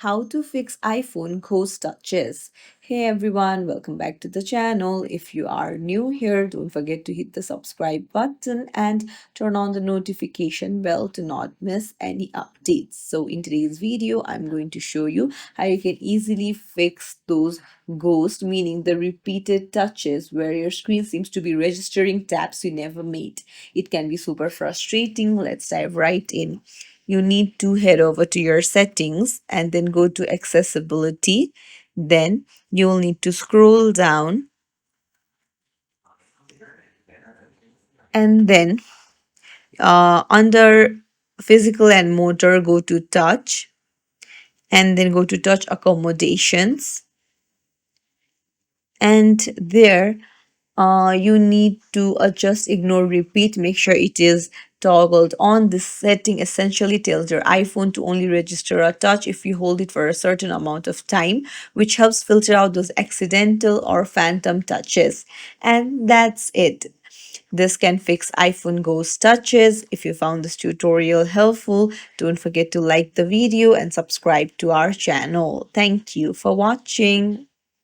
how to fix iPhone ghost touches. Hey everyone, welcome back to the channel. If you are new here, don't forget to hit the subscribe button and turn on the notification bell to not miss any updates. So in today's video, I'm going to show you how you can easily fix those ghost, meaning the repeated touches where your screen seems to be registering taps you never made. It can be super frustrating. Let's dive right in. You need to head over to your settings and then go to accessibility. Then you'll need to scroll down and then under physical and motor, go to touch and then go to touch accommodations. And there you need to adjust ignore repeat, make sure it is toggled on. This setting essentially tells your iPhone to only register a touch if you hold it for a certain amount of time, which helps filter out those accidental or phantom touches. And that's it. This can fix iPhone ghost touches. If you found this tutorial helpful, don't forget to like the video and subscribe to our channel. Thank you for watching.